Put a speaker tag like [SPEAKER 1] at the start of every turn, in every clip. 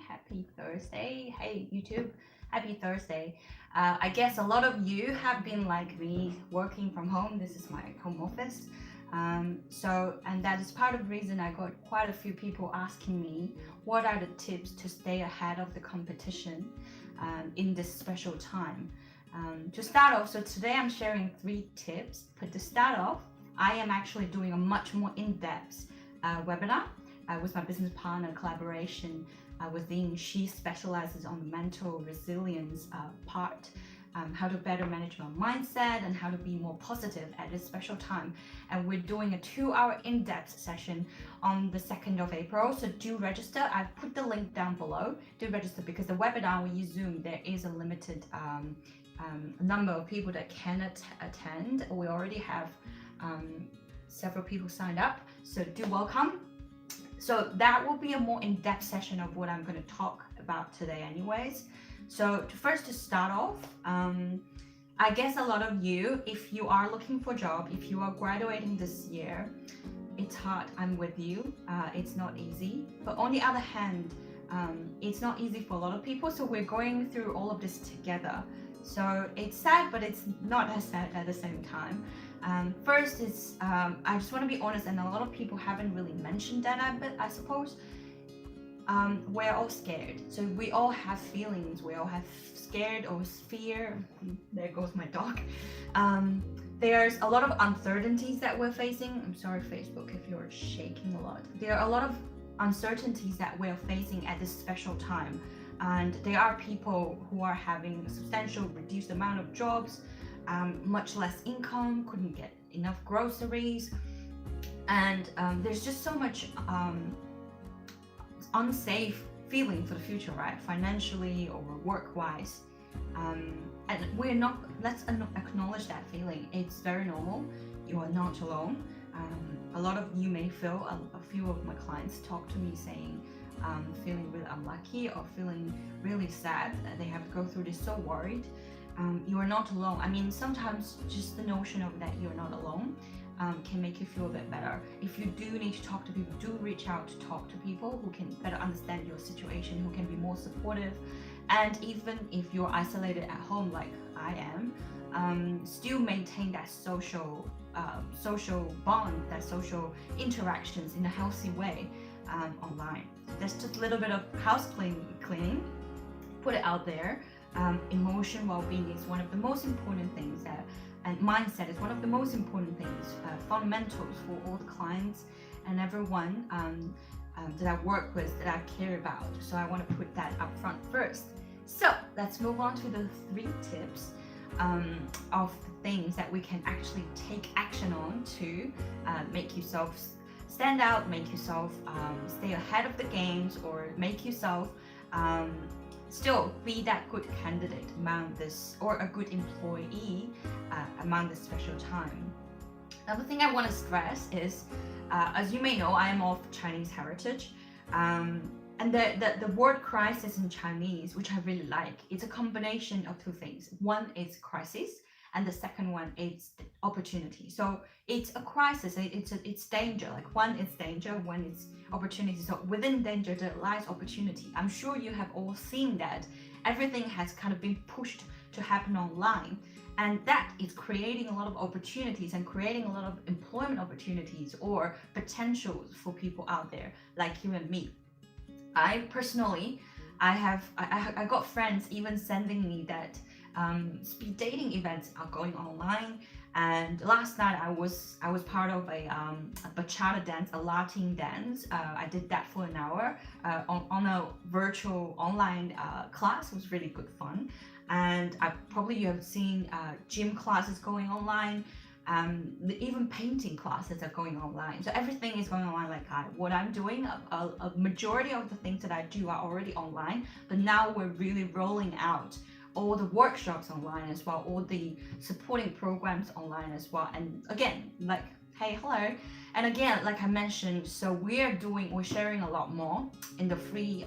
[SPEAKER 1] Happy Thursday. Hey, YouTube. Happy Thursday. I guess a lot of you have been like me working from home. This is my home office. And that is part of the reason I got quite a few people asking me what are the tips to stay ahead of the competition in this special time. To start off, so today I'm sharing 3 tips, but to start off, I am actually doing a much more in-depth webinar with my business partner collaboration with Jing. She specializes on the mental resilience part, how to better manage my mindset and how to be more positive at this special time. And we're doing a 2-hour in-depth session on the 2nd of April. So do register. I've put the link down below. Do register because the webinar, when you Zoom, there is a limited number of people that can attend. We already have several people signed up, so do welcome. So that will be a more in-depth session of what I'm going to talk about today anyways. So to start off, I guess a lot of you, if you are looking for a job, if you are graduating this year, it's hard. I'm with you. It's not easy. But on the other hand, it's not easy for a lot of people. So we're going through all of this together. So it's sad, but it's not as sad at the same time. First is, I just want to be honest, and a lot of people haven't really mentioned that, but I suppose we're all scared. So we all have feelings. We all have scared or fear. There goes my dog. There's a lot of uncertainties that we're facing. I'm sorry, Facebook, if you're shaking a lot. There are a lot of uncertainties that we're facing at this special time. And there are people who are having a substantial reduced amount of jobs, much less income, couldn't get enough groceries, and there's just so much unsafe feeling for the future, right? Financially or work-wise. And we're not, let's acknowledge that feeling. It's very normal. You are not alone. A lot of you may feel, a few of my clients talk to me saying, feeling really unlucky or feeling really sad that they have to go through this, so worried. You are not alone. I mean, sometimes just the notion of that you're not alone can make you feel a bit better. If you do need to talk to people, do reach out to talk to people who can better understand your situation, who can be more supportive. And even if you're isolated at home like I am, still maintain that social bond, that social interactions in a healthy way online. That's just a little bit of house cleaning. Put it out there. Emotional well-being is one of the most important things, and mindset is one of the most important things, fundamentals for all the clients and everyone that I work with, that I care about. So I want to put that up front first. So let's move on to the 3 tips of things that we can actually take action on to make yourself stand out, make yourself stay ahead of the games, or make yourself still be that good candidate among this, or a good employee among this special time. Another thing I want to stress is, as you may know, I am of Chinese heritage, and the word crisis in Chinese, which I really like, it's a combination of 2 things. One is crisis, and the second one is opportunity. So it's a crisis, it's danger. Like one is danger, one is opportunity. So within danger there lies opportunity. I'm sure you have all seen that everything has kind of been pushed to happen online, and that is creating a lot of opportunities and creating a lot of employment opportunities or potentials for people out there like you and me. I personally, I got friends even sending me that speed dating events are going online. And last night I was part of a bachata dance, a Latin dance. I did that for an hour on a virtual online class. It was really good fun. And you have seen gym classes going online. Even painting classes are going online. So everything is going online. Like what I'm doing, a majority of the things that I do are already online, but now we're really rolling out all the workshops online as well, all the supporting programs online as well. And again, like, hey, hello. And again, like I mentioned, so we're sharing a lot more in the free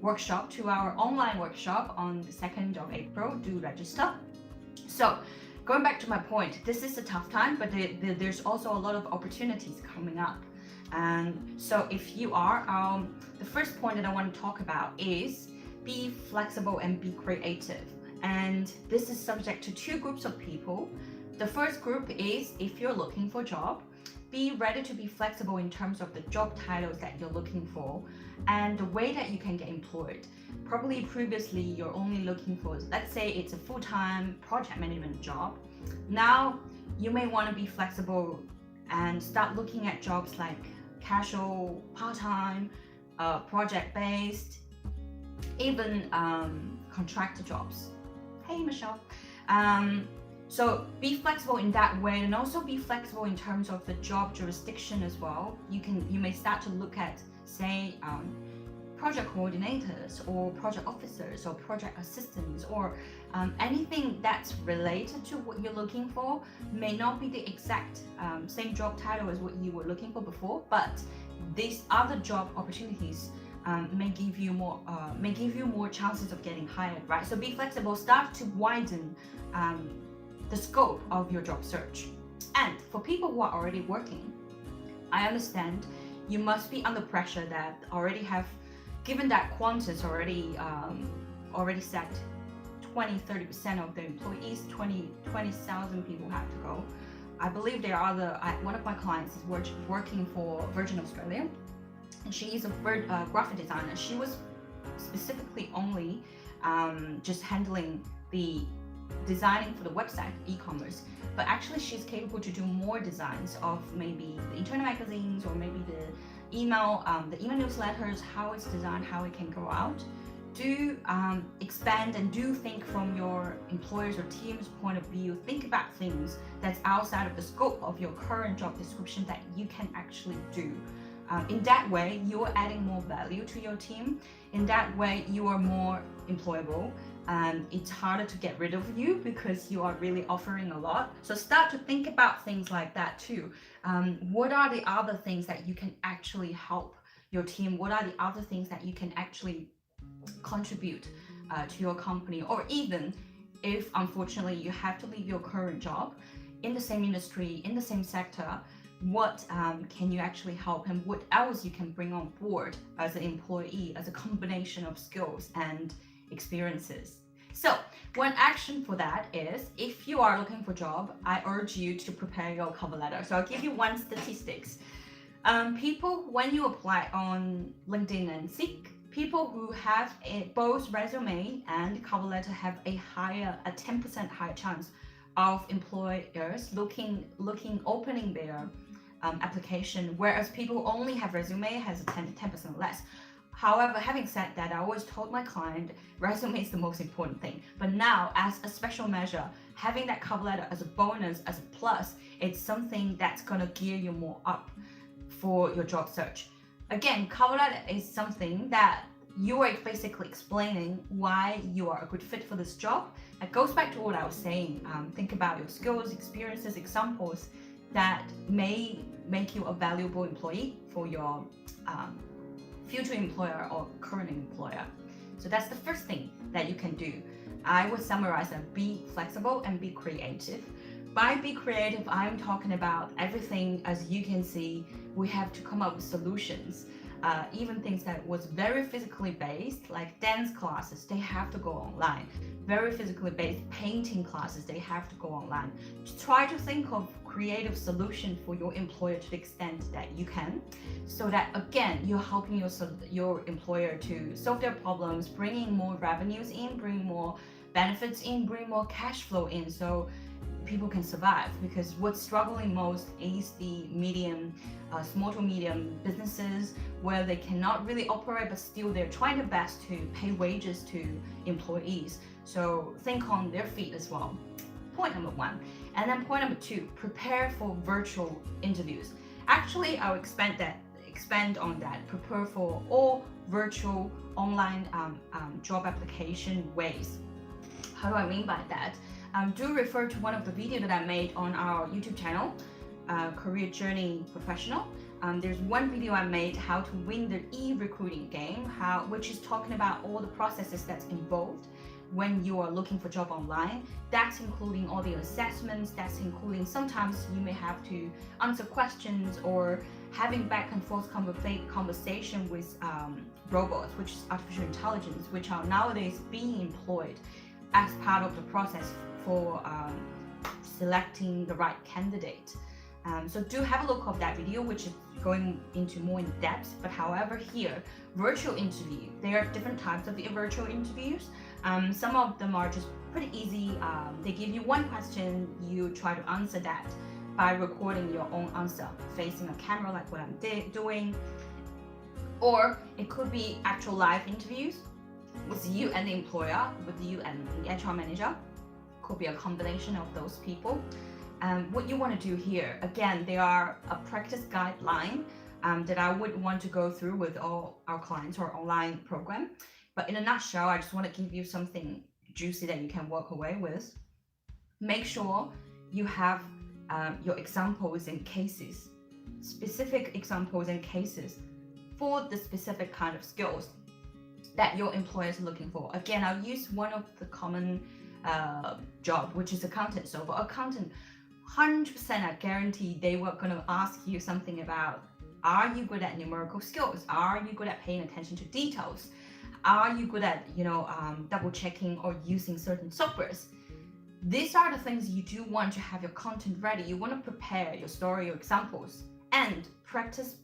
[SPEAKER 1] workshop, 2-hour online workshop on the 2nd of April. Do register. So going back to my point, this is a tough time, but there's also a lot of opportunities coming up. And so if you are, the first point that I want to talk about is be flexible and be creative. And this is subject to two groups of people. The first group is if you're looking for a job, be ready to be flexible in terms of the job titles that you're looking for and the way that you can get employed. Probably previously you're only looking for, let's say it's a full-time project management job. Now you may want to be flexible and start looking at jobs like casual, part-time, project-based, even contractor jobs. Hey Michelle. So be flexible in that way, and also be flexible in terms of the job jurisdiction as well. You may start to look at, say, project coordinators or project officers or project assistants, or anything that's related to what you're looking for. May not be the exact same job title as what you were looking for before, but these other job opportunities may give you more chances of getting hired, right? So be flexible, start to widen the scope of your job search. And for people who are already working, I understand you must be under pressure that already have, given that Qantas already said 20-30% of the employees, 20,000 people have to go. I believe there are one of my clients is working for Virgin Australia, and she is a graphic designer. She was specifically only just handling the designing for the website, e-commerce, but actually she's capable to do more designs of maybe the internal magazines or maybe the email newsletters, how it's designed, how it can go out. Do expand and do think from your employer's or team's point of view. Think about things that's outside of the scope of your current job description that you can actually do. In that way, you are adding more value to your team. In that way, you are more employable, and it's harder to get rid of you because you are really offering a lot. So start to think about things like that too. What are the other things that you can actually help your team? What are the other things that you can actually contribute to your company? Or even if unfortunately you have to leave your current job in the same industry, in the same sector, what can you actually help, and what else you can bring on board as an employee, as a combination of skills and experiences. So one action for that is, if you are looking for a job, I urge you to prepare your cover letter. So I'll give you one statistics. People, when you apply on LinkedIn and Seek, people who have both resume and cover letter have a 10% higher chance of employers opening their application, whereas people who only have resume has a 10% less. However, having said that, I always told my client resume is the most important thing. But now, as a special measure, having that cover letter as a bonus, as a plus, it's something that's gonna gear you more up for your job search. Again, cover letter is something that you are basically explaining why you are a good fit for this job. It goes back to what I was saying. Think about your skills, experiences, examples that may make you a valuable employee for your future employer or current employer. So that's the first thing that you can do. I would summarize that: be flexible and be creative. By be creative, I'm talking about everything. As you can see, we have to come up with solutions. Even things that was very physically based, like dance classes, they have to go online. Very physically based painting classes, they have to go online. Try to think of creative solution for your employer to the extent that you can, so that again, you're helping your employer to solve their problems, bringing more revenues in, bringing more benefits in, bring more cash flow in, so people can survive. Because what's struggling most is the small to medium businesses, where they cannot really operate, but still they're trying their best to pay wages to employees. So think on their feet as well. Point number one. And then point number two, prepare for virtual interviews. Actually, I'll expand on that. Prepare for all virtual online job application ways. How do I mean by that? Do refer to one of the videos that I made on our YouTube channel, Career Journey Professional. There's one video I made, how to win the e-recruiting game, which is talking about all the processes that's involved when you are looking for job online. That's including all the assessments, that's including sometimes you may have to answer questions or having back and forth conversation with robots, which is artificial intelligence, which are nowadays being employed as part of the process for selecting the right candidate. So do have a look of that video, which is going into more in depth. But however, here, virtual interview, there are different types of virtual interviews. Some of them are just pretty easy. They give you one question, you try to answer that by recording your own answer, facing a camera like what I'm doing. Or it could be actual live interviews with you and the employer, with you and the HR manager. Could be a combination of those people. What you want to do here, again, they are a practice guideline that I would want to go through with all our clients or online program. But in a nutshell, I just want to give you something juicy that you can walk away with. Make sure you have your examples and cases, specific examples and cases for the specific kind of skills that your employer is looking for. Again, I'll use one of the common job, which is accountant. So for accountant, 100% I guarantee they were going to ask you something about, are you good at numerical skills? Are you good at paying attention to details? Are you good at, double checking or using certain softwares? These are the things you do want to have your content ready. You want to prepare your story, your examples, and practice.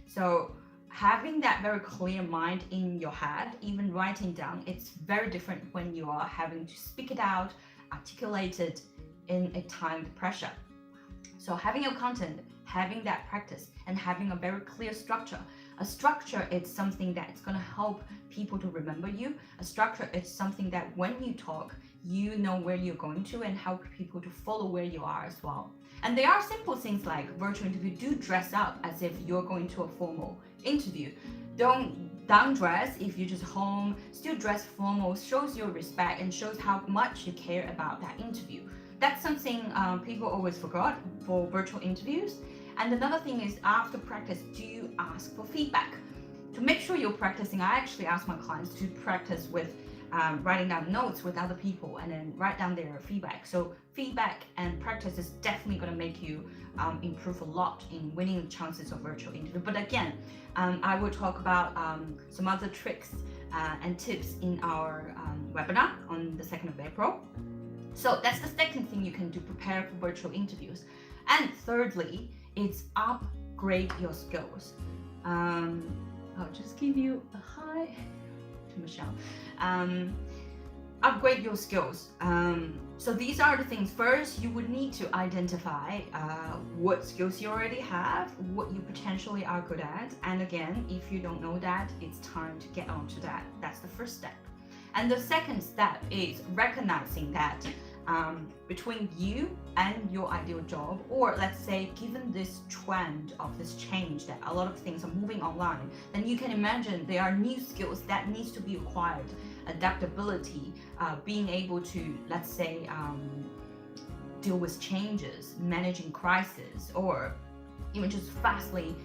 [SPEAKER 1] So having that very clear mind in your head, even writing down, it's very different when you are having to speak it out, articulate it in a timed pressure. So having your content, having that practice, and having a very clear structure. A structure is something that's going to help people to remember you. A structure is something that when you talk, you know where you're going to and help people to follow where you are as well. And there are simple things like virtual interview. Do dress up as if you're going to a formal interview. Don't down-dress if you're just home. Still dress formal, shows your respect and shows how much you care about that interview. That's something people always forgot for virtual interviews. And another thing is, after practice, do you ask for feedback? To make sure you're practicing, I actually ask my clients to practice with writing down notes with other people and then write down their feedback. So feedback and practice is definitely going to make you improve a lot in winning chances of virtual interview. But again, I will talk about some other tricks and tips in our webinar on the 2nd of April. So that's the second thing you can do, prepare for virtual interviews. And thirdly, it's upgrade your skills. I'll just give you a hi to Michelle. Upgrade your skills. So these are the things. First, you would need to identify what skills you already have, what you potentially are good at. And again, if you don't know that, it's time to get onto that. That's the first step. And the second step is recognizing that between you and your ideal job, or let's say given this trend of this change that a lot of things are moving online, then you can imagine there are new skills that needs to be acquired. Adaptability, being able to, let's say, deal with changes, managing crisis, or even just fastly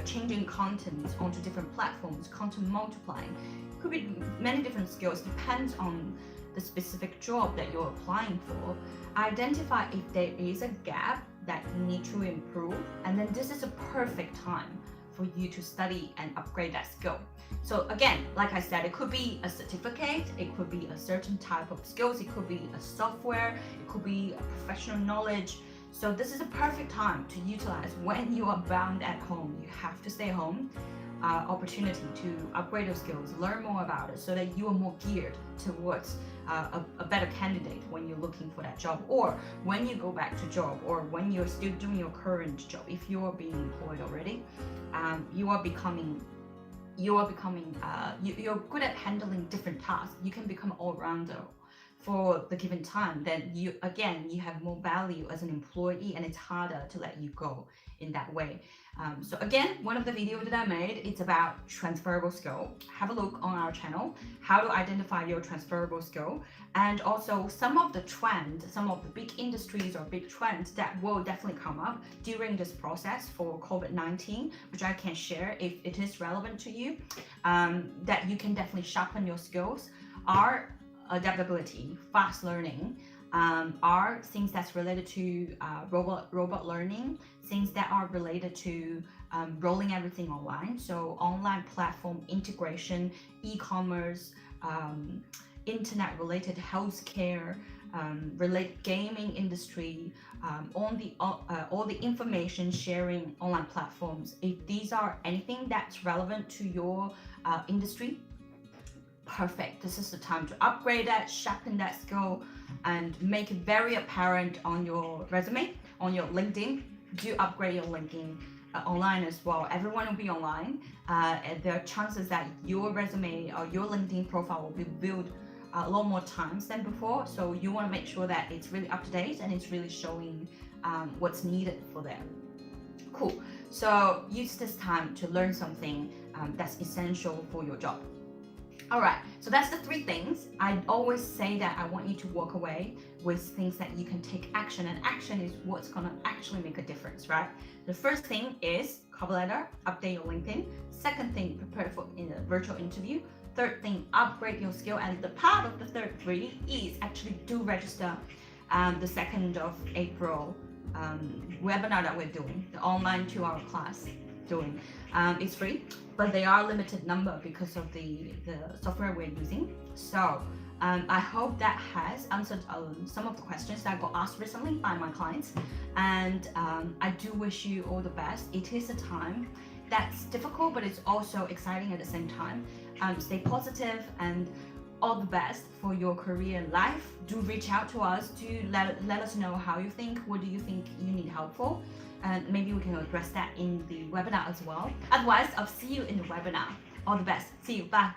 [SPEAKER 1] changing content onto different platforms, content multiplying. Could be many different skills, depends on the specific job that you're applying for. Identify if there is a gap that you need to improve, and then this is a perfect time for you to study and upgrade that skill. So again, like I said, it could be a certificate, it could be a certain type of skills, it could be a software, it could be a professional knowledge. So this is a perfect time to utilize when you are bound at home. You have to stay home. Opportunity to upgrade your skills, learn more about it, so that you are more geared towards a better candidate when you're looking for that job, or when you go back to job, or when you're still doing your current job. If you are being employed already, you're good at handling different tasks. You can become all-rounder for the given time. Then you have more value as an employee, and it's harder to let you go in that way. So again, one of the videos that I made, it's about transferable skill. Have a look on our channel, how to identify your transferable skill, and also some of the trends, some of the big industries or big trends that will definitely come up during this process for COVID-19, which I can share if it is relevant to you, that you can definitely sharpen your skills, are adaptability, fast learning, are things that's related to robot learning, things that are related to rolling everything online. So online platform integration, e-commerce, internet related healthcare, related gaming industry, all the information sharing online platforms. If these are anything that's relevant to your industry, perfect. This is the time to upgrade that, sharpen that skill, and make it very apparent on your resume, on your LinkedIn. Do upgrade your LinkedIn online as well. Everyone will be online. And there are chances that your resume or your LinkedIn profile will be built a lot more times than before. So you want to make sure that it's really up to date and it's really showing what's needed for them. Cool. So use this time to learn something that's essential for your job. All right, so that's the 3 things. I always say that I want you to walk away with things that you can take action, and action is what's gonna actually make a difference, right? The first thing is cover letter, update your LinkedIn. Second thing, prepare for a virtual interview. Third thing, upgrade your skill. And the part of the third 3 is actually do register the 2nd of April webinar that we're doing, the online 2-hour class doing. It's free, but they are limited number because of the software we're using. So I hope that has answered some of the questions that got asked recently by my clients, and I do wish you all the best. It is a time that's difficult, but it's also exciting at the same time. Stay positive and all the best for your career and life. Do reach out to us. Do let us know how you think. What do you think you need help for? And maybe we can address that in the webinar as well. Otherwise, I'll see you in the webinar. All the best. See you. Bye.